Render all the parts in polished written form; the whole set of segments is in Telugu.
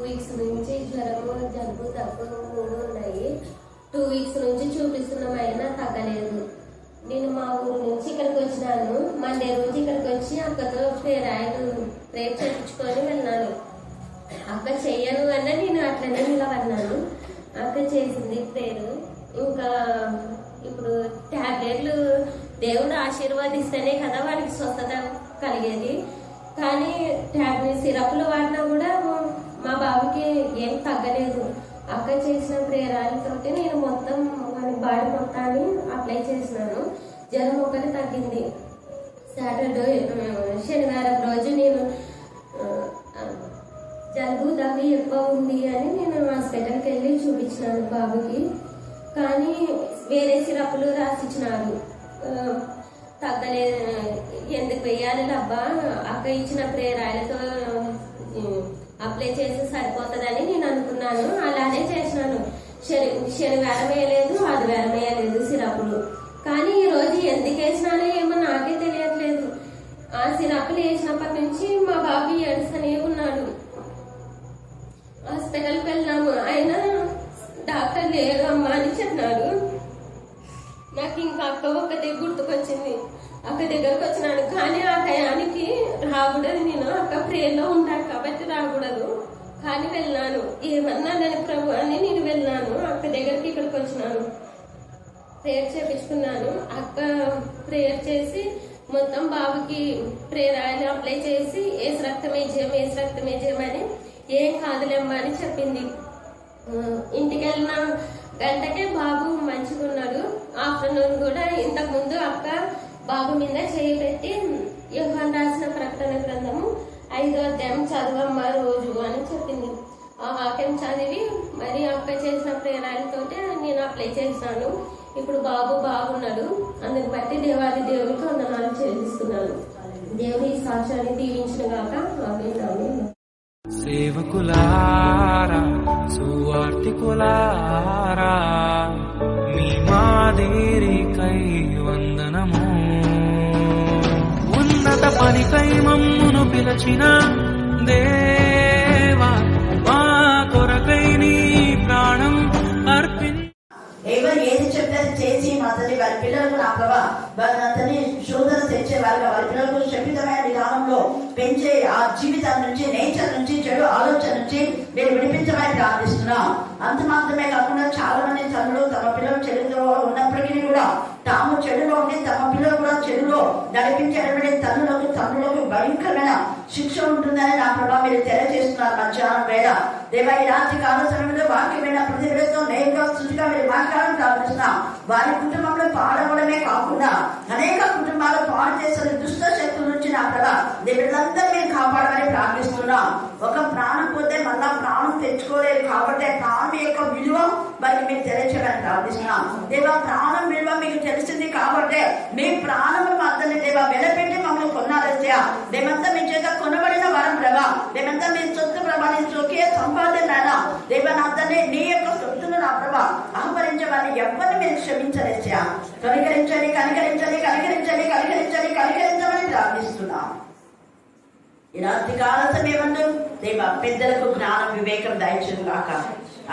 weeks నుంచి జ్వరము జలుబు దగ్గు 3 ఉన్నాయి. 2 weeks నుంచి చూపిస్తున్నామైనా తగ్గలేదు. నేను మా ఊరు నుంచి ఇక్కడికి వచ్చినాను. మండే రోజు ఇక్కడికి వచ్చి అక్కతో ప్రేయర్ చేయించుకొని వెళ్ళినాను. అక్క చెయ్యను అన్న నేను అట్లనే నిలబడినాను. అక్క చేసింది ప్రేయర్. ఇంకా ఇప్పుడు టాబ్లెట్లు దేవుడు ఆశీర్వాదిస్తేనే కదా వాడికి స్వస్థత కలిగేది. కానీ టాబ్లెట్ సిరప్లు వాడినా కూడా మా బాబుకి ఏం తగ్గలేదు. అక్క చేసిన ప్రేరాలతోటి నేను మొత్తం వాడి బాడీ మొత్తాన్ని అప్లై చేసినాను. జ్వరం ఒకటి తగ్గింది. సాటర్డే శనివారం రోజు నేను జలుబు దగ్గు ఎక్కువ ఉంది అని నేను హాస్పిటల్కి వెళ్ళి చూపించినాను బాబుకి. కానీ వేరే సిరప్లు రాసిచ్చినారు. తగ్గలేదు. ఎందుకు వేయాలి అబ్బా, అక్క ఇచ్చిన ప్రేరాలతో అప్లై చేసి సరిపోతుందని నేను అనుకున్నాను. అలానే చేసినాను. శనివారం వేయలేదు, ఆదివారం వేయలేదు సిరపులు. కానీ ఈరోజు ఎందుకు వేసినానో ఏమో నాకే తెలియట్లేదు. ఆ సిరపులు వేసినప్పటి నుంచి మా బాబు ఏడుస్తూనే ఉన్నాడు. హాస్పిటల్కి వెళ్ళాము. ఆయన డాక్టర్ లేరు అమ్మా అని చెప్పినాడు. నాకు ఇంకా అక్క ఒక్కటే గుర్తుకొచ్చింది. అక్క దగ్గరకు వచ్చినాను. కానీ ఆ టయానికి రాకూడదు. నేను అక్క ప్రేయర్లో ఉంటాను కాబట్టి రాకూడదు. కానీ వెళ్ళినాను. ఏమన్నా నేను ప్రభు అని నేను వెళ్ళినాను. అక్క దగ్గరికి ఇక్కడికి వచ్చినాను. ప్రేయర్ చేపించుకున్నాను. అక్క ప్రేయర్ చేసి మొత్తం బాబుకి ప్రేయర్ ఆయిల్ అప్లై చేసి ఏసు రక్తమే చేయమని ఏం కాదులేమ్మా అని చెప్పింది. ఇంటికి వెళ్ళిన గంటకే బాబు మంచిగా ఉన్నాడు. ఆఫ్టర్నూన్ కూడా ఇంతకు ముందు అక్క బాబు మీద చేయి పెట్టి యోహాను రాసిన ప్రకటన గ్రంథము 5వ అధ్యాయం చదవమ్మా రోజు అని చెప్పింది. ఆ వాక్యం చదివి మరి అక్క చేసిన ప్రేరణతోటే నేను అప్లై చేశాను. ఇప్పుడు బాబు బాగున్నాడు. అందుని బట్టి దేవాది దేవుడికి వందనాలు చెల్లిస్తున్నాను. దేవుని ఈ సాక్ష్యాన్ని దీవించిన గాక. ఆమేన్. సేవకులారా, సువార్తికులారా, మీ మాదిరికై వందనము. ఉన్నత పనికై మమ్మును పిలచిన దేవా, మా కొరకై నీ ప్రాణం అర్పించు. ఎవరు ఏది చెప్తారు చేసి మా తల్లి వారి పిల్లలకు నా ప్రభా వారి తల్లి శోధన తెచ్చే వారిగా వారి పిల్లలకు శపితమైన విధానంలో పెంచే ఆ జీవితం నుంచి, నేచర్ నుంచి, చెడు ఆలోచన నుంచి నేను విడిపించమని ప్రార్థిస్తున్నాం. అంత మాత్రమే కాకుండా చాలా మంది తల్లులు తమ పిల్లలు చెడులో ఉన్నప్పటికీ కూడా తాము చెడులో ఉండి తమ పిల్లలు కూడా చెడులో నడిపించేటువంటి తల్లులకు భయంకరమైన శిక్ష ఉంటుందని నా ప్రభావ మీరు తెలియజేస్తున్నారు. మధ్యాహ్నం వేళ దేవా ఈ రాత్రి కాల సమయంలో వాక్యమైన ప్రతి విడతో నేరుగా సృష్టిగా మీరు మాట్లాడాలని ప్రార్థిస్తున్నాం. వారి కుటుంబంలో పాడవడమే కాకుండా అనేక కుటుంబాలు పాడు చేసిన దుష్ట శక్తుల నుంచి నా ప్రభావ దేవుళ్ళందరూ మీరు కాపాడమని ప్రార్థిస్తున్నాం. ఒక ప్రాణం పోతే మళ్ళా ప్రాణం తెచ్చుకోలేదు కాబట్టి ప్రాణం యొక్క విలువ వారికి మీరు తెలియచేయమని ప్రార్థిస్తున్నాం. దేవా ప్రాణం విలువ మీకు తెలిసింది కాబట్టి మీ ప్రాణము మాత్రమే దేవా వెలపెట్టి మమ్మల్ని కొన్నారయ్యా. మేమంతా మీ చేత కొనబడిన వరం ప్రభా, మేమంతా మీ సొత్తు ప్రభా, నీ చొక్కే సంపాదన దేవనాథనే నీ యొక్క సొత్తును నా ప్రభా అహమరించమని ఎవరిని మీరు క్షమించలేచ్చా. కనికరించండి కనికరించమని ప్రార్థిస్తున్నాం. ఈ రాత్రి కాల సమయమందు దేవా పెద్దలకు జ్ఞానం వివేకం దయచేను కాక.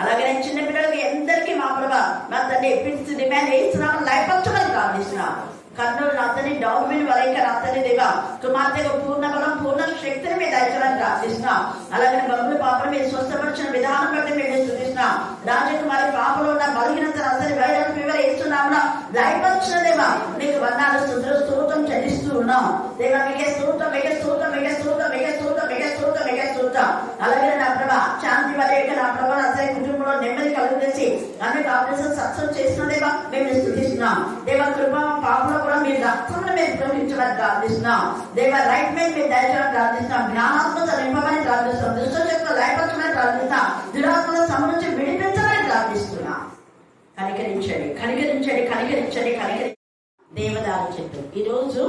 అలాగే చిన్న పిల్లలకి ఎందరికీ మా ప్రభా నా తండ్రి పిలిచి డిమాండ్ వేస్తున్నాము, లైపక్షమని ప్రార్థిస్తున్నాం. కర్నూలు నాతని డౌన్మిన్ వలైక నాతని దేవా కుమార్తెకు పూర్ణ బలం పూర్ణ శక్తిని మీద దయచేయమని ప్రార్థిస్తున్నాం. అలాగే బబులు పాపను మీరు స్వస్థపరిచిన విధానం బట్టి మేము స్థుతిస్తున్నాం. రాజకుమారి పాపలో ఉన్న బలహీనత అతని వైరల్ ఫీవర్ ఇస్తున్నాము లైపక్షణ దేవా మీకు వర్ణాలు స్తోత్రం చెల్లిస్తూ ఉన్నాం. దేవా మీకే స్తోత్రం. అలాగే నా ప్రభా శాంతి వలయక నా ప్రభా అతని కుటుంబంలో నెమ్మది కలుగుచేసి అన్ని ఆపరేషన్ సక్సెస్ చేసిన దేవా మేము స్థుతిస్తున్నాం. దేవా కృప పాపలో కూడా మీ రక్తంలో మేము ప్రవహించమని ప్రార్థిస్తున్నాం. దేవా రైట్ మీద మీరు దయచేయమని ప్రార్థిస్తున్నాం. జ్ఞానాత్మక నింపమని ప్రార్థిస్తున్నాం. దుష్ట శక్తుల లయపరచమని ప్రార్థిస్తున్నాం. దురాత్మల సమ నుంచి విడిపించమని ప్రార్థిస్తున్నాం. కనికరించండి. దేవదారు చెట్టు ఈరోజు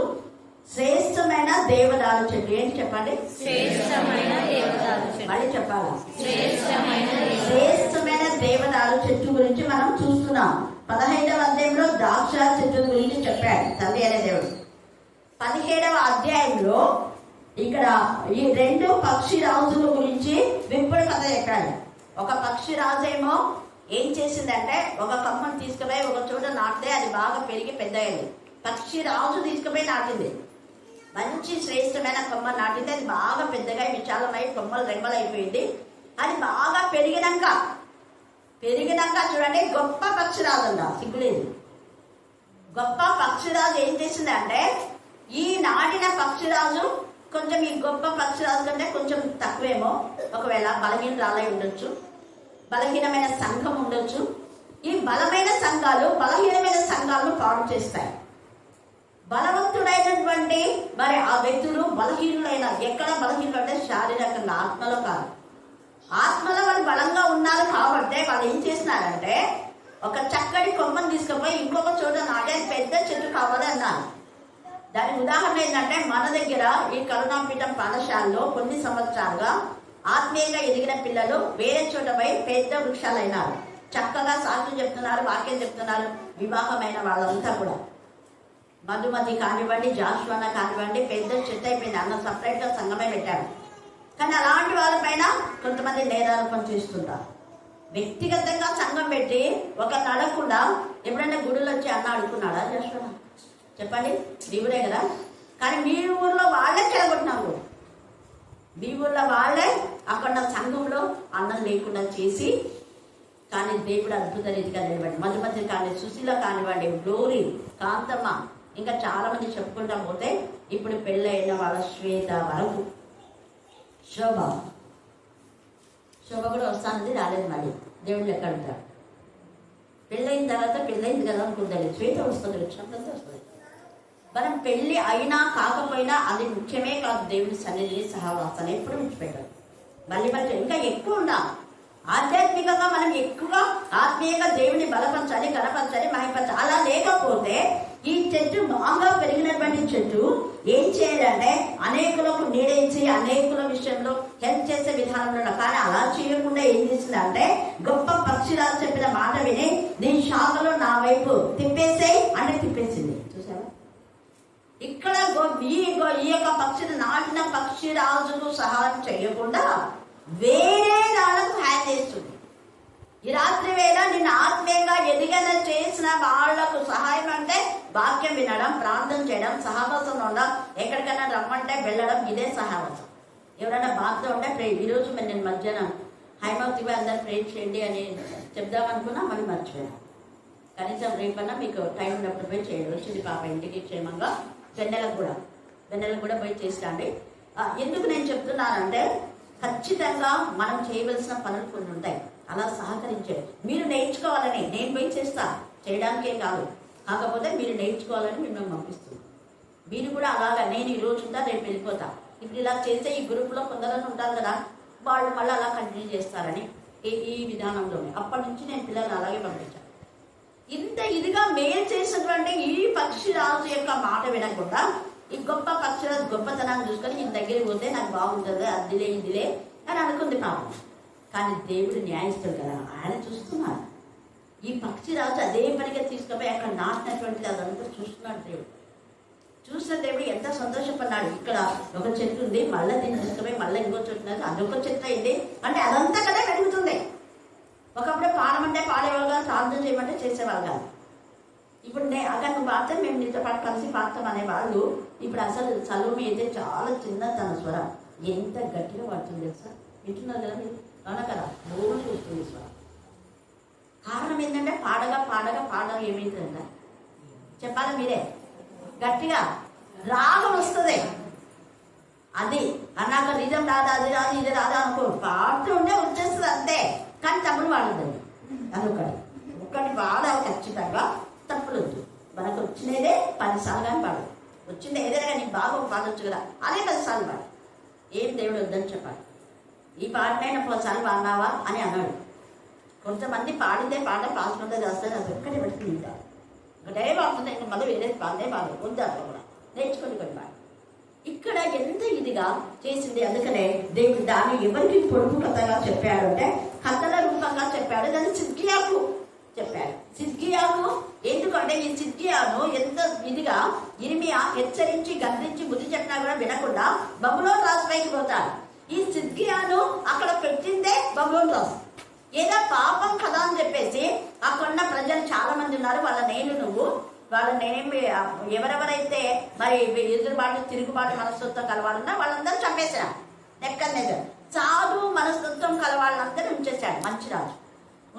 శ్రేష్టమైన దేవదారు చెట్టు ఏంటి చెప్పండి? మళ్ళీ చెప్పాలా? శ్రేష్టమైన దేవదారు చెట్టు గురించి మనం చూస్తున్నాం. 15వ అధ్యాయంలో ద్రాక్ష చెట్టు గురించి చెప్పాడు తండ్రి అనే దేవుడు. 17వ అధ్యాయంలో ఇక్కడ ఈ 2 పక్షి రాజుల గురించి విప్పుడు కథ చెప్పాడు. ఒక పక్షి రాజు ఏమో ఏం చేసిందంటే ఒక కొమ్మను తీసుకుపోయి ఒక చోట నాటితే అది బాగా పెరిగి పెద్ద అయింది. పక్షి రాజు తీసుకుపోయి నాటింది. మంచి శ్రేష్టమైన కొమ్మ నాటింది. అది బాగా పెద్దగా విశాలమై కొమ్మలు రెమ్మలు అయిపోయింది. అది బాగా పెరిగినాక చూడండి, గొప్ప పక్షిరాజు అంట, సిగ్గులేదు. గొప్ప పక్షిరాజు ఏం చేసిందంటే, ఈ నాటిన పక్షిరాజు కొంచెం ఈ గొప్ప పక్షిరాజు కంటే కొంచెం తక్కువేమో, ఒకవేళ బలహీనరాలై ఉండొచ్చు, బలహీనమైన సంఘం ఉండొచ్చు. ఈ బలమైన సంఘాలు బలహీనమైన సంఘాలను పాడు చేస్తాయి. బలవంతుడైనటువంటి మరి ఆ వ్యక్తులు బలహీనులైన, ఎక్కడ బలహీనులు అంటే శారీరకంగా, ఆత్మలో కాదు. ఆత్మలో వాళ్ళు బలంగా ఉన్నారు కాబట్టి వాళ్ళు ఏం చేస్తున్నారంటే, ఒక చక్కటి కొమ్మను తీసుకుపోయి ఇంకొక చోట నాటే పెద్ద చెట్టు కావాలి అన్నారు. దానికి ఉదాహరణ ఏంటంటే, మన దగ్గర ఈ కరుణాపీఠం పాఠశాలలో కొన్ని సంవత్సరాలుగా ఆత్మీయంగా ఎదిగిన పిల్లలు వేరే చోట పోయి పెద్ద వృక్షాలైనారు. చక్కగా సాక్షులు చెప్తున్నారు, వాక్యం చెప్తున్నారు. వివాహమైన వాళ్ళంతా కూడా మధుమతి కానివ్వండి, జాషువాన కానివ్వండి, పెద్ద చెట్టు అయిపోయింది. అన్న సపరేట్గా సంఘమే పెట్టారు. కానీ అలాంటి వాళ్ళపైన కొంతమంది నేరారోపణ చేస్తుంటారు. వ్యక్తిగతంగా సంఘం పెట్టి ఒక నడకుండా ఎప్పుడైనా గుడులు వచ్చి అన్న అడుగుతున్నాడా జాషువాన? చెప్పండి, మీ ఊరే కదా. కానీ మీ ఊర్లో వాళ్ళే చెడగొట్టినారు. మీ ఊర్లో వాళ్ళే అక్కడ సంఘంలో అన్నం లేకుండా చేసి, కానీ దేవుడు అద్భుత రీతిగా నిలబడి మధుమతి కానీ, సుశీల కానివ్వండి, గ్లోరీ, కాంతమ్మ, ఇంకా చాలా మంది చెప్పుకుంటా పోతే ఇప్పుడు పెళ్ళైన వాళ్ళ శ్వేత వరకు, శోభ కూడా వస్తానది, రాలేదు. మళ్ళీ దేవుడు లెక్క అడుగుతాడు. పెళ్ళైన తర్వాత పెళ్ళైంది కదా అనుకుంటారు, శ్వేత వస్తుంది, వచ్చినప్పుడు వస్తుంది. మనం పెళ్లి అయినా కాకపోయినా అది ముఖ్యమే కాదు. దేవుని సన్నిధిని సహవాసాన్ని ఎప్పుడు విడిచిపెట్టాలి. మళ్ళీ ఇంకా ఎక్కువ ఉండాలి. ఆధ్యాత్మికంగా మనం ఎక్కువ ఆత్మీయంగా దేవుని బలపరచాలి, గణపరచాలి, మహిపరచాలి. అలా లేకపోతే ఈ చెట్టు బాగా పెరిగినటువంటి చెట్టు ఏం చేయాలంటే అనేకులకు నీడేసి అనేకుల విషయంలో హెల్ప్ చేసే విధానంలో, కానీ అలా చేయకుండా ఏం చేసిందంటే, గొప్ప పక్షిరాజు చెప్పిన మాట విని నీ శాఖలో నా వైపు తిప్పేసేయి అంటే తిప్పేసింది. చూసారా, ఇక్కడ ఈ యొక్క పక్షిని నాటిన పక్షిరాజుకు సహాయం చేయకుండా వేరే దానికి సహాయం చేస్తుంది. ఈ రాత్రి వేళ నిన్ను ఆత్మీయంగా ఎదిగన చేసిన వాళ్లకు సహాయం అంటే వాక్యం వినడం, ప్రార్థన చేయడం, సహవాసం ఉండడం, ఎక్కడికైనా రమ్మంటే వెళ్ళడం, ఇదే సహవాసం. ఎవరైనా బాధతో ఉంటే ప్రే. ఈరోజు నేను మధ్యాహ్నం హైమవతి అందరూ ప్రే చేయండి అని చెప్దామనుకున్నా, మళ్ళీ మర్చిపోయాను. కనీసం రేపన్నా మీకు టైం ఉన్నప్పుడు పోయి చేయండి. వచ్చింది పాప ఇంటికి క్షేమంగా. వెన్నెలకు కూడా పోయి చేసిరండి. ఎందుకు నేను చెప్తున్నానంటే, ఖచ్చితంగా మనం చేయవలసిన పనులు కొన్ని ఉంటాయి. అలా సహకరించాడు. మీరు నేర్చుకోవాలని నేను పోయి చేస్తా, చేయడానికే కాదు, కాకపోతే మీరు నేర్చుకోవాలని మిమ్మల్ని పంపిస్తుంది. మీరు కూడా అలాగా, నేను ఈ రోజు ఉంటా, రేపు వెళ్ళిపోతా, ఇప్పుడు ఇలా చేస్తే ఈ గ్రూప్లో కొందరు ఉంటారు కదా, వాళ్ళు మళ్ళీ అలా కంటిన్యూ చేస్తారని ఈ విధానంలోనే అప్పటి నుంచి నేను పిల్లల్ని అలాగే పంపించాను. ఇంత ఇదిగా మేలు చేసినటువంటి ఈ పక్షిరాజు యొక్క మాట వినకుండా ఈ గొప్ప పక్షిరాజు గొప్పతనాన్ని చూసుకొని ఈయన దగ్గరికి పోతే నాకు బాగుంటుంది, అదిలే ఇదిలే అని అనుకుంది పాపం. కానీ దేవుడు న్యాయస్తుడు కదా, ఆయన చూస్తున్నారు. ఈ పక్షిరాజు అదే పనిగా తీసుకుపోయి అక్కడ నాటినటువంటిది అదంతా చూస్తున్నాడు దేవుడు. చూసిన దేవుడు ఎంత సంతోషపడ్డాడు. ఇక్కడ ఒక చెట్టు ఉంది, మళ్ళీ దీన్ని తీసుకుపోయి మళ్ళీ ఇంకో చెట్టు ఉన్నది, అదొక చెట్టు అయింది అంటే అదంతా కదా పెరుగుతుంది. ఒకప్పుడు పాడమంటే పాడేవాళ్ళు కాదు, ప్రార్థన చేయమంటే చేసేవాళ్ళు కాదు. ఇప్పుడు అక్కడ నువ్వు పాడితే మేము నీతో పాటు కలిసి పాడతాం అనేవాళ్ళు. ఇప్పుడు అసలు సలోమి అయితే చాలా చిన్న తన స్వరం ఎంత గట్టిగా పడుతుంది తెలుసా. వింటున్నారు కదా మీరు, అవునా కదా, రోజు చూస్తుంది స్వరం. కారణం ఏంటంటే పాడగా ఏమైందంటే చెప్పాలి మీరే, గట్టిగా రాగం వస్తుంది. అది అన్నాక నిజం రాదా, అది రాదు, ఇది రాదా అనుకో, పాడుతూ ఉంటే వచ్చేస్తుంది అంతే. కానీ తప్పులు వాడద్దండి, ఒక్కటి వాడాలి ఖచ్చితంగా. తప్పులు వద్దు. మనకు వచ్చినదే 10 సార్లు కానీ పాడు, వచ్చింది ఏదైనా నీకు బాగా పాడొచ్చు కదా, అదే 10 సార్లు పాడు. ఏం దేవుడు వద్దని చెప్పాలి. ఈ పాటనైనా 10 సార్లు పాడినావా అని అన్నాడు. కొంతమంది పాడితే పాట పాసుకుంటే చేస్తారు, అది ఒక్కటే పెట్టి తింటారు. ఒకటే పాడుతుంది, ఇంకా మళ్ళీ వేరే పాడే పాడు వద్దు, అట్లా కూడా నేర్చుకొని కొన్ని పాడు. ఇక్కడ ఎంత ఇదిగా చేసింది. అందుకనే దేవుడు దాన్ని ఎవరికి పొడుపు కథగా చెప్పాడు అంటే కథల రూపంగా చెప్పాడు. దాన్ని సిద్కియాకు చెప్పాడు. సిద్కియాకు ఎందుకంటే ఈ సిద్కియాను ఎంత ఇదిగా ఇర్మియా హెచ్చరించి గద్దించి బుద్ధి చెప్పినా కూడా వినకుండా బబులోను రాజు పైకి పోతాడు. ఈ సిద్కియాను అక్కడ పెట్టిందే బబులోను రాజు. ఏదో పాపం కదా అని చెప్పేసి అక్కడున్న ప్రజలు చాలా మంది ఉన్నారు, వాళ్ళనేమి ఎవరెవరైతే మరి ఎదురుబాటు తిరుగుబాటు మనస్తత్వం కలవాలన్నా వాళ్ళందరూ చంపేశారు. నెక్కనేది చాలు మనస్తత్వం కలవాళ్ళందరూ ఉంచేశాడు మంచి రాజు.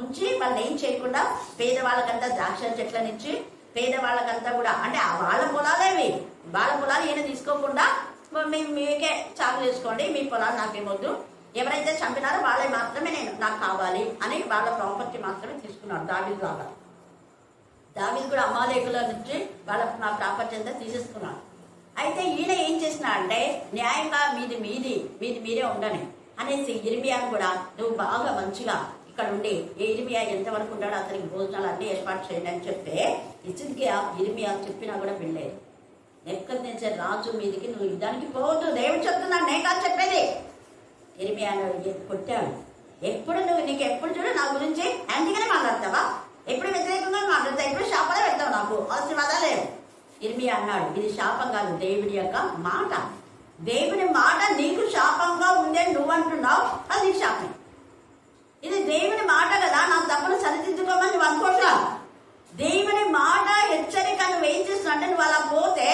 ఉంచి వాళ్ళు ఏం చేయకుండా పేదవాళ్ళకంతా ద్రాక్ష చెట్లనిచ్చి పేదవాళ్ళకంతా కూడా అంటే వాళ్ళ పొలాలేవి, వాళ్ళ పొలాలు ఈయన తీసుకోకుండా మీకే చాలు చేసుకోండి, మీ పొలాలు నాకేమొద్దు, ఎవరైతే చంపినారో వాళ్ళే మాత్రమే నాకు కావాలి అని వాళ్ళ ప్రాపర్టీ మాత్రమే తీసుకున్నాడు. దావీదు కూడా అమాలేకుల నుంచి వాళ్ళ ప్రాపర్టీ అంతా తీసేసుకున్నాడు. అయితే ఈయన ఏం చేసినా అంటే న్యాయంగా మీరే ఉండని అనేసి ఇర్మియాను కూడా నువ్వు బాగా మంచిగా ఇక్కడ ఉండి ఇర్మియా ఎంతవరకు ఉన్నాడో అతనికి భోజనాలు అన్ని ఏర్పాటు చేయండి అని చెప్తే ఇర్మియా చెప్పినా కూడా వెళ్ళలేదు. నెబుకద్నెజర్ రాజు మీదకి నువ్వు యుద్ధానికి పోవద్దు, దేవుడు చెప్తున్నాడు, నేను కాదు చెప్పేది. ఇర్మియాను కొట్టాడు. నీకు ఎప్పుడు చూడు నా గురించి యాంటీగానే మాట్లాడతావా, ఎప్పుడు వ్యతిరేకంగా మాట్లాడతావు, ఎప్పుడు శాపాలే పెడతావు, నాకు ఆశీర్వాదాలే. ఇర్మియా అన్నాడు ఇది శాపం కాదు, దేవుడి యొక్క మాట. దేవుని మాట నీకు శాపంగా ఉందే నువ్వు అంటున్నావు, అది నీకు శాపం. ఇది దేవుని మాట కదా, నా తప్పును సరిదిద్దుకోమని నువ్వు అనుకోవట్లా. దేవుని మాట హెచ్చరిక నువ్వు ఏం చేస్తున్నావు అంటే నువ్వు అలా పోతే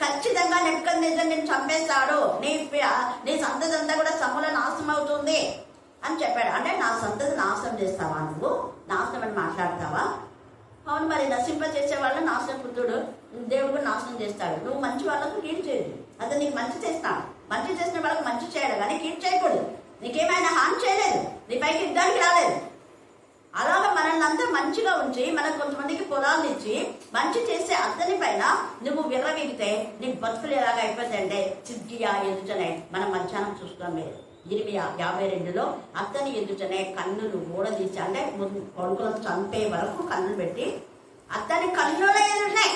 ఖచ్చితంగా నెబుకద్నెజర్ నేను చంపేస్తాడు, నీ సంతతి అంతా కూడా సమూల నాశనం అవుతుంది అని చెప్పాడు. అంటే నా సంతతి నాశనం చేస్తావా, నువ్వు నాశనం అని మాట్లాడతావా? అవును, మరి నశింప చేసే వాళ్ళని నాశనం పుత్రుడు దేవుడు నాశనం చేస్తాడు. నువ్వు మంచి వాళ్ళకు కీడు చేయదు, అతను నీకు మంచి చేస్తాడు. మంచి చేసిన వాళ్ళకి మంచి చేయడు కానీ కీడు చేయకూడదు. నీకేమైనా హాని చేయలేదు, నీ పైకి యుద్ధానికి రాలేదు. అలాగా మనల్ని అంతా మంచిగా ఉంచి మనకు కొంతమందికి పొలాలు ఇచ్చి మంచి చేసే అతని పైన నువ్వు విర్రవీగితే నీకు బతుకులు ఎలాగా అయిపోతాయంటే సిద్కియా ఎదుటనే మనం మధ్యాహ్నం చూస్తున్నాం. మీరు ఇర్మియా 52లో అతని ఎదుటనే కన్నులు ఊడదీసి అంటే కొడుకులను చంపే వరకు కన్నులు పెట్టి అతని కన్నుల ఎదుటనే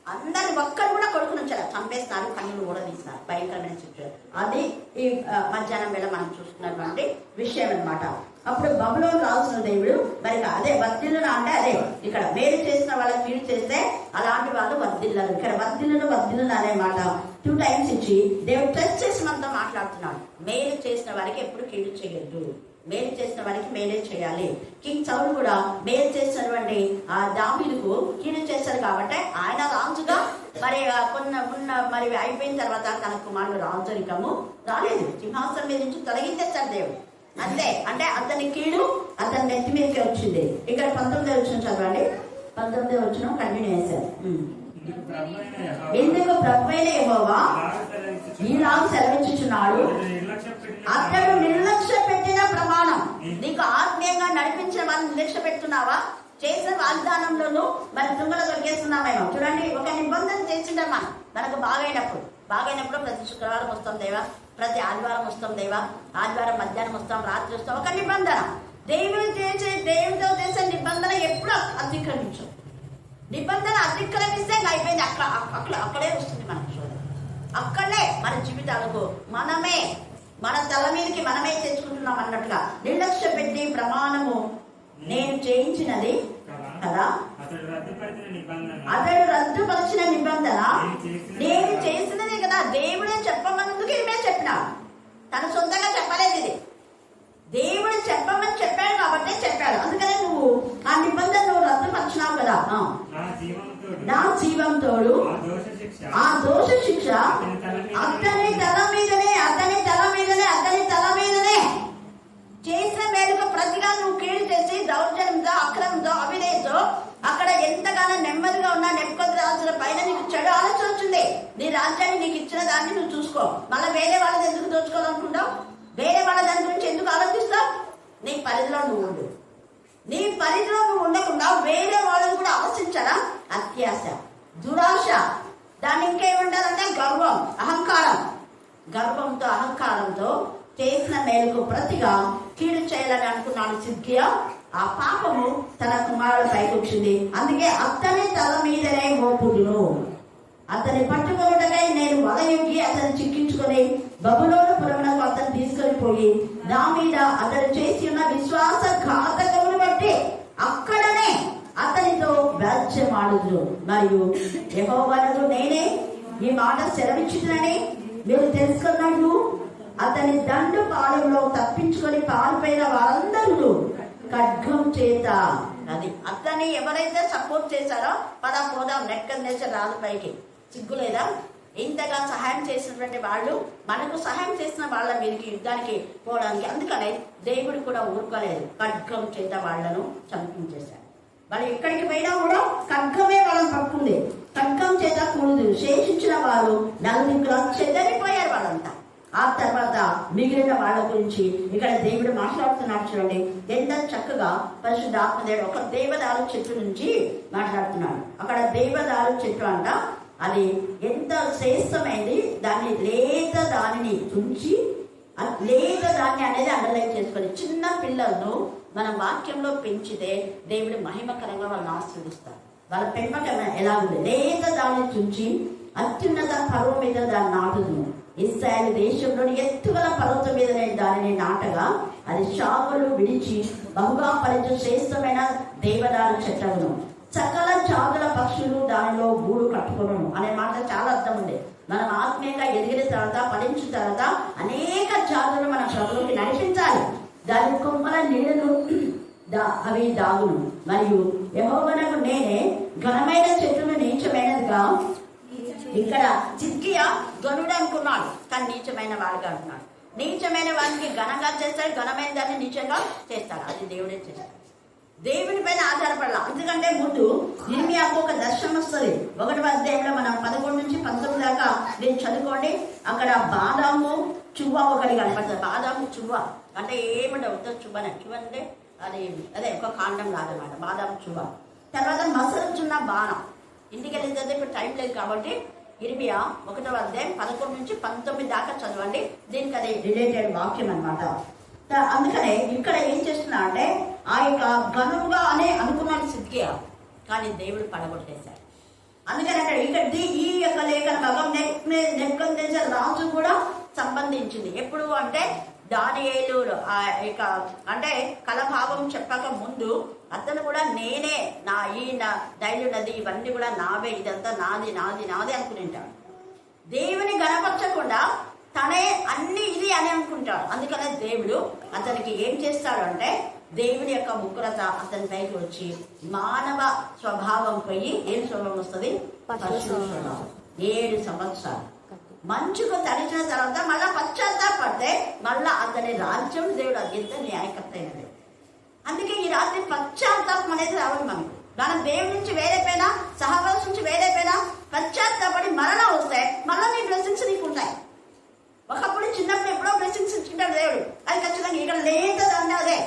అందరి ఒక్కరు కూడా కొడుకు నుంచి చంపేస్తారు, కన్నులు ఊడదీస్తారు. భయంకరమైన సిచ్యువేషన్ అది ఈ మధ్యాహ్నం వేళ మనం చూస్తున్నటువంటి విషయం అన్నమాట. అప్పుడు బబులోను రాజున దేవుడు మరి అదే వర్ధిల్లును అంటే అదే ఇక్కడ మేలు చేసిన వాళ్ళకి కీడు చేస్తే అలాంటి వాళ్ళు వర్ధిల్లరు. ఇక్కడ వర్ధిల్లును అనే మాట 2 times ఇచ్చి దేవుడు టచ్ చేసి మనతో మాట్లాడుతున్నాడు. మేలు చేసిన వారికి ఎప్పుడు కీడు చేయొద్దు, మేలు చేసిన వారికి మేలే చేయాలి. కింగ్ సౌలు కూడా మేలు చేసినటువంటి ఆ దావీదుకు కీడు చేశారు కాబట్టి ఆయన రాజుగా మరి మరి అయిపోయిన తర్వాత తన కుమారుడు రాజరికము రాలేదు, సింహాసనం మీద నుంచి తొలగించేశారు దేవుడు. అంతే, అంటే అతని కీడు అతని నెత్తి మీదకి వచ్చింది. ఇక్కడ 19వ వచనం చదవండి. 19వ వచనం కంటిన్యూ చేశారు. ఎందుకు ప్రభువైన యెహోవా ఈలాగు సెలవిచ్చుచున్నాడు, అతడు నిర్లక్ష్య పెట్టిన ప్రమాణం. నీకు ఆత్మీయంగా నడిపించిన వాళ్ళని నిర్లక్ష్య పెడుతున్నావా? చేసిన వాగ్దానంలోనూ మరి తుంగలు దొరికేస్తున్నామేమో. చూడండి, ఒక నిబంధన చేసిండమ్మా మనకు బాగైనప్పుడు ప్రతి శుక్రవారం వస్తాం దేవా, ప్రతి ఆదివారం వస్తాం దేవా, ఆదివారం మధ్యాహ్నం వస్తాం, రాత్రి వస్తాం. ఒక నిబంధన దేవుడితో చేసే నిబంధన ఎప్పుడు అతిక్రమించు. నిబంధన అతిక్రమిస్తే అయిపోయింది, అక్కడే వస్తుంది మనకు చూడండి. అక్కడే మన జీవితాలకు మనమే మన తల మీదకి మనమే తెచ్చుకుంటున్నాం అన్నట్టుగా నిర్లక్ష్య పెట్టి ప్రమాణము నేను చేయించినది కదా, అతడు రద్దుపరిచిన నిబంధన నేను చేసినదే కదా. దేవుడే చెప్పమన్నందుకు ఇవే చెప్పినా, తను సొంతంగా చెప్పలేదు. ఇది దేవుడు చెప్పమని చెప్పాడు కాబట్టి చెప్పాడు. అందుకనే నువ్వు ఆ నిబంధన నువ్వు రద్దుపరిచినావు కదా. నా జీవంతోడు ఆ దోష శిక్ష అతని తల మీదనే చేసిన మేలుకు ప్రతిగా నువ్వు కీడు చేసి దౌర్జన్యంతో అక్రమంతో అవిధేయతో అక్కడ ఎంతగానో నెమ్మదిగా ఉన్న నెబుకద్నెజరు పైన నీకు చెడు ఆలోచన వచ్చింది. నీ రాజ్యాన్ని నీకు ఇచ్చిన దాన్ని నువ్వు చూసుకో. మళ్ళీ వేరే వాళ్ళది ఎందుకు దోచుకోవాలనుకుంటావు? వేరే వాళ్ళ దాని గురించి ఎందుకు ఆలోచిస్తావు? నీ పరిధిలో నువ్వు ఉండు. నీ పరిధిలో నువ్వు ఉండకుండా వేరే వాళ్ళని కూడా ఆలోచించడం అత్యాశ, దురాశ. దాన్ని ఇంకేముండాలంటే గర్వం, అహంకారం. గర్వంతో అహంకారంతో చేసిన మేలుకు ప్రతిగా కీడు చేయాలని అనుకున్నాడు సిద్కియా. ఆ పాపము తన కుమారుడు పైకి వచ్చింది. అందుకే అతని తల మీదనే మోపుడును. అతని పట్టుకోవటమే నేను వలయొగ్గి అతను చిక్కించుకొని బబులోను పురమునకు అతను తీసుకొని పోయి నా మీద అతడు చేసి ఉన్న విశ్వాస ఘాతకమును బట్టి అక్కడనే వచ్చును. మరియు యెహోవానగు నేనే ఈ మాట సెలవిచ్చునని మీరు తెలుసుకున్నట్లు అతని దండు పాలెంలో తప్పించుకొని పారిపోయిన వారందరూ ఖడ్గం చేత, అది అతన్ని ఎవరైతే సపోర్ట్ చేశారో పద పోదాం నెక్కనేసే రాదు పైకి, సిగ్గులేదా? ఇంతగా సహాయం చేసినటువంటి వాళ్ళు మనకు సహాయం చేసిన వాళ్ళ మీదకి యుద్ధానికి పోవడానికి, అందుకనే దేవుడు కూడా ఊరుకోలేదు, ఖడ్గం చేత వాళ్లను చంపించేశారు. వాళ్ళు ఎక్కడికి పోయినా కూడా ఖడ్గమే వాళ్ళని పట్టుకుంది. ఖడ్గం చేత కూడదు. శేషించిన వారు నలుగురు చెదరిపోయారు వాళ్ళంతా. ఆ తర్వాత మిగిలిన వాళ్ళ గురించి ఇక్కడ దేవుడు మాట్లాడుతున్నాడు. చూడండి ఎంత చక్కగా పరిశుద్ధాత్మ దేవుడు ఒక దేవదారు చెట్టు నుంచి మాట్లాడుతున్నాడు. అక్కడ దేవదారు చెట్టు అంట, అది ఎంత శ్రేష్టమైంది. దాన్ని లేత దానిని తుంచి, లేత దాన్ని అనేది అండర్లైన్ చేసుకొని, చిన్న పిల్లలను మన వాక్యంలో పెంచితే దేవుడు మహిమకరంగా వాళ్ళని ఆశీర్వదిస్తారు. వాళ్ళ పెంపకం ఎలా ఉంది? లేత దాన్ని తుంచి అత్యున్నత పర్వం మీద దాన్ని నాటుదును. ఇశ్రాయేలు దేశంలోని ఎత్తుగల పర్వతం మీద నేను దానిని నాటగా అది శాఖలు విడిచి బహుగా ఫలించు శ్రేష్టమైన దేవదారు చెట్లను, సకల జాతుల పక్షులు దానిలో గూడు కట్టుకును అనే మాట చాలా అర్థం ఉంది. మనం ఆత్మీయంగా ఎదిగిన తర్వాత, ఫలించిన తర్వాత అనేక జాతులు మన ప్రభువుకి నడిపించాలి. దాని కొమ్మల నీడను అవి దాగును. మరియు యెహోవానగు నేనే ఘనమైన చెట్టును నీచమైనదిగా, ఇక్కడ చిద్కియా గనుడు అనుకున్నాడు, కానీ నీచమైన వాడుగా అంటున్నాడు. నీచమైన వాడికి ఘనంగా చేస్తాడు, ఘనమైన దాన్ని నీచంగా చేస్తాడు. అది దేవుడే చేస్తాడు. దేవుని పైన ఆధారపడాలి. ఎందుకంటే ముందు ఇర్మియాకు ఒక దర్శనం వస్తుంది. 1వ అధ్యాయంలో మనం 11 నుంచి 19 దాకా నేను చదువుకోండి. అక్కడ బాదాము చువ్వ ఒకటి కనపడుతుంది. బాదాము చువ్వ అంటే ఏమంటే చువ్వనే, చువ్వ అంటే అది అదే ఒక కాండం లాగనమాట, బాదాము చువ్వ. తర్వాత మసలుచున్న బాణం. ఇంటికి వెళ్ళిందంటే ఇప్పుడు టైం లేదు కాబట్టి ఇర్మియా 1వ అధ్యాయం 11 నుంచి 19 దాకా చదవండి. దీనికి అది రిలేటెడ్ వాక్యం అనమాట. అందుకనే ఇక్కడ ఏం చేస్తున్నా అంటే ఆ యొక్క ఘనుగా అనే అనుకున్నాడు సిద్కియా, కానీ దేవుడు పడగొట్టేశాడు. అందుకని అంటే ఇక్కడ ఈ యొక్క లేఖన భాగం నెబుకద్నెజర్ రాజు కూడా సంబంధించింది. ఎప్పుడు అంటే దానియేలు ఆ యొక్క అంటే కలభావం చెప్పక ముందు అతను కూడా నేనే నా దైలు నది ఇవన్నీ కూడా నావే, ఇదంతా నాది నాది నాది అనుకుంటాడు. దేవుని గణపరచకుండా తనే అన్ని ఇది అని అనుకుంటాడు. అందుకనే దేవుడు అతనికి ఏం చేస్తాడు అంటే దేవుని యొక్క ముగ్గురత అతని పైకి వచ్చి మానవ స్వభావం పోయి ఏం స్వభావం వస్తుంది? 7 సంవత్సరాలు మంచుకు తడిచిన తర్వాత మళ్ళా పశ్చాత్తాపడితే మళ్ళా అతని రాజ్యం దేవుడు అత్యంత న్యాయకర్త అయినది. అందుకే ఈ రాత్రి పశ్చాత్తాపం అనేది రావాలి మనకు. మనం దేవుడి నుంచి వేరేపోయినా, సహవాసం నుంచి వేరేపోయినా పశ్చాత్తాపడి మరణం వస్తే మళ్ళా నీ బ్లెస్సింగ్స్ నీకు ఉంటాయి. ఒకప్పుడు చిన్నప్పుడు ఎప్పుడో బ్లెస్సింగ్స్ ఇచ్చింటాడు దేవుడు, అది ఖచ్చితంగా ఇక్కడ లేదదంటే అదే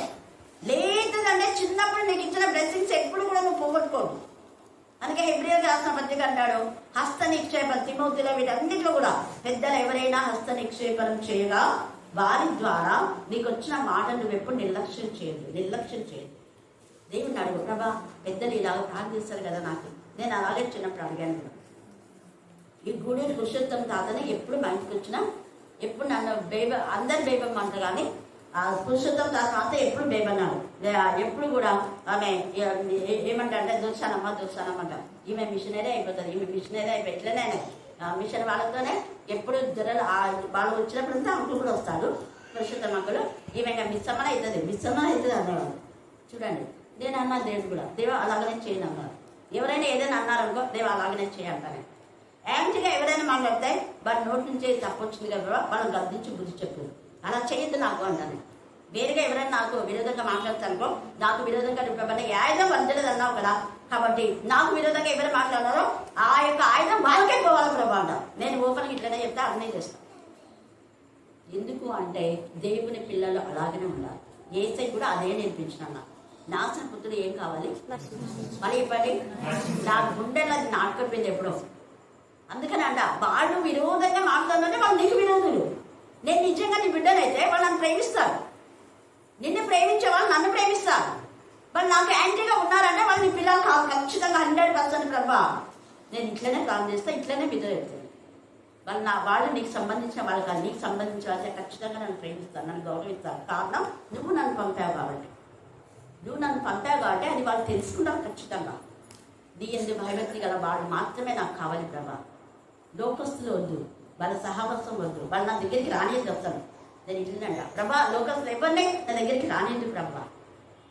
లేదదంటే చిన్నప్పుడు నీకు ఇచ్చిన బ్లెస్సింగ్స్ ఎప్పుడు కూడా నువ్వు పోగొట్టుకోవు. అందుకే హెబ్రీయులకు రాసిన పత్రిక అంటాడు హస్త నిక్షేపం, తిమోతిలో వీటన్నిటిలో కూడా పెద్దలు ఎవరైనా హస్త నిక్షేపం చేయగా వారి ద్వారా నీకు వచ్చిన మాట నువ్వు ఎప్పుడు నిర్లక్ష్యం చేయదు. దేవుడిని అడుగు, ప్రభా పెద్దలు ఇలాగ ప్రార్థిస్తారు కదా, నాకు నేను అలాగే చిన్నప్పుడు అడిగాను. ఈ గూడూరు పురుషోత్తం తాతని ఎప్పుడు మా ఇంటికి వచ్చినా ఎప్పుడు నన్ను అందరు బేబమ్మ అంటారు, కానీ ఆ పురుషోత్తం తాత మాత్రం ఎప్పుడు బేబన్నాడు. ఎప్పుడు కూడా ఆమె ఏమంటారంటే దుర్శానమ్మ అంట. ఈమె మిషనరీ అయిపోతుంది, ఇట్లనే మిషన్ వాళ్ళతోనే ఎప్పుడు జ్వరాలు వాళ్ళు వచ్చినప్పుడంతా అంకులు కూడా వస్తాడు పురుషోత్తం అంకులు. ఈమె మిస్సమ్మన అవుతుంది అన్నవాడు. చూడండి, నేను అన్నా దేవుడు కూడా దేవ అలాగనే చేయను అన్నారు. ఎవరైనా ఏదైనా అన్నారనుకో దేవ అలాగనే చేయంటానే. యాంటీగా ఎవరైనా మాట్లాడితే వాడి నోటి నుంచి తప్పు వచ్చింది కదా వాళ్ళని గద్దించి బుద్ధి చెప్పు, అలా చేయొద్దు నాకు అంటాను. వేరుగా ఎవరైనా నాకు విరోధంగా మాట్లాడతానుకో, నాకు విరోధంగా నింపబడిన ఆయుధం వంచలేదు అన్నావు కదా, కాబట్టి నాకు విరోధంగా ఎవరు మాట్లాడారో ఆ యొక్క ఆయుధం వాళ్ళకే పోవాలి ప్రభా అంట. నేను ఓపెన్గా ఇట్లనే చెప్తే అన్నీ చేస్తాను. ఎందుకు అంటే దేవుని పిల్లలు అలాగనే ఉండాలి. ఏసై కూడా అదే నేర్పించిన నాశన పుత్రుడు ఏం కావాలి మళ్ళీ ఇవ్వండి. నా గుండెలో అది నాటుకపోయింది ఎప్పుడో. అందుకని అంట వాళ్ళు విరోధంగా మాట్లాడుతుంటే వాళ్ళు నీకు విరోధులు. నేను నిజంగా నీ బిడ్డనైతే వాళ్ళు నన్ను ప్రేమిస్తారు, నిన్ను ప్రేమించే వాళ్ళు నన్ను ప్రేమిస్తారు. వాళ్ళు నాకు యాంటీగా ఉన్నారంటే వాళ్ళు నీ పిల్లలు ఖచ్చితంగా 100% ప్రభా నేను ఇట్లనే ప్లాన్ చేస్తా, ఇట్లనే బిడ్డ పెడతాను. వాళ్ళు నీకు సంబంధించిన వాళ్ళు కాదు, నీకు సంబంధించిన వాళ్ళే ఖచ్చితంగా నన్ను ప్రేమిస్తారు, నన్ను గౌరవిస్తారు. కారణం నువ్వు నన్ను పంపావు కాబట్టి అది వాళ్ళు తెలుసుకుంటారు ఖచ్చితంగా. నీ యందు భయభక్తి గల వాడు మాత్రమే నాకు కావాలి ప్రభా. లోకస్తులు వద్దు, వాళ్ళ సహవాసం వద్దు, వాళ్ళు నా దగ్గరికి రానియద్దు. వస్తాను నేను ఇల్లంట ప్రభా, లోకస్తులు ఎవరినే నా దగ్గరికి రానియద్దు ప్రభా,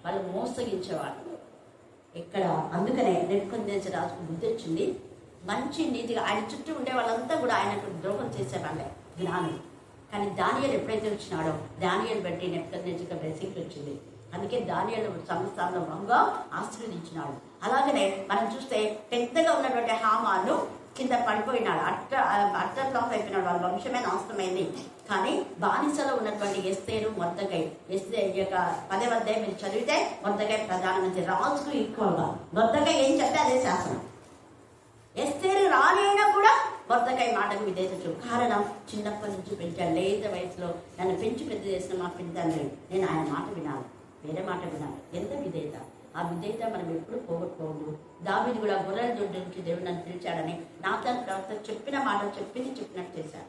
వాళ్ళు మోసగించేవాళ్ళు ఇక్కడ. అందుకనే నెబుకద్నెజరు రాజుకు బుద్ధి వచ్చింది. మంచి నీతిగా ఆయన చుట్టూ ఉండే వాళ్ళంతా కూడా ఆయనకు ద్రోహం చేసేవాళ్ళే జ్ఞానులు. కానీ దానియేలు ఎప్పుడైతే వచ్చినాడో దానియేలు బట్టి నెబుకద్నెజరుకు బ్లెస్సింగ్ వచ్చింది. అందుకే దానియేలు సంస్థానంలో బహుగా ఆశీర్వదించినాడు. అలాగనే మనం చూస్తే పెద్దగా ఉన్నటువంటి హామాను కింద పడిపోయినాడు, అట్టర్లాస్ అయిపోయినాడు, వాళ్ళ వంశమే నాశనమైంది. కానీ బానిసలో ఉన్నటువంటి ఎస్తేరు మొర్దెకై, ఎస్తేరు యొక్క 10వ అధ్యాయం మీరు చదివితే మొర్దెకై ప్రధానమంత్రి, రాజుకు ఈక్వల్గా మొర్దెకై ఏం చెప్తే అదే శాసనం. ఎస్తేరు రానైనా కూడా మొర్దెకై మాటకు విధేయత. కారణం చిన్నప్పటి నుంచి పెంచాడు, లేత వయసులో నన్ను పెంచి పెద్ద చేసిన మా పెద్దండ్రి, నేను ఆయన మాట వినాలి, వేరే మాట వినాలి. ఎంత విధేయత! ఆ విధేయత మనం ఎప్పుడు పోగొట్టుకోవద్దు. దావీదు కూడా గొర్రెల దొడ్డి నుంచి దేవుడు నన్ను పిలిచాడని నాతాను ప్రవక్త చెప్పిన మాటలు చెప్పినట్టు చేశాడు.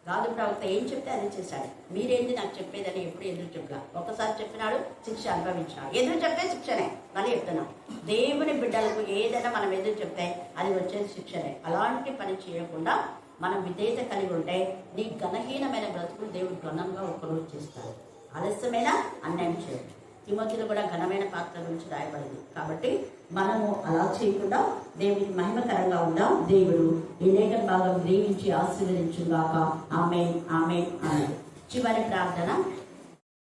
గాదు ప్రవక్త ఏం చెప్తే అదే చేశాడు. మీరేంది నాకు చెప్పేదని ఎప్పుడు ఎదురు చెప్పలా. ఒకసారి చెప్పినాడు, శిక్ష అనుభవించినాడు. ఎదురు చెప్పే శిక్షనే. మళ్ళీ చెప్తున్నాం, దేవుని బిడ్డలకు ఏదైనా మనం ఎదురు చెప్తే అది వచ్చేది శిక్షనే. అలాంటి పని చేయకుండా మనం విధేయత కలిగి ఉంటే నీ ఘనహీనమైన బ్రతుకులు దేవుడు ఘనంగా ఒకరోజు చేస్తాడు. ఆలస్యమైన అన్యాయం చేయదు. తిమోతిలో కూడా ఘనమైన పాత్ర గురించి రాయబడింది. కాబట్టి మనము అలా చేయకుండా దేవునికి మహిమకరంగా ఉందాం. దేవుడు ఈ లేఖన భాగం దీవించి ఆశీర్వదించుగాక. ఆమేన్, ఆమేన్, ఆమేన్. చివరి ప్రార్థన.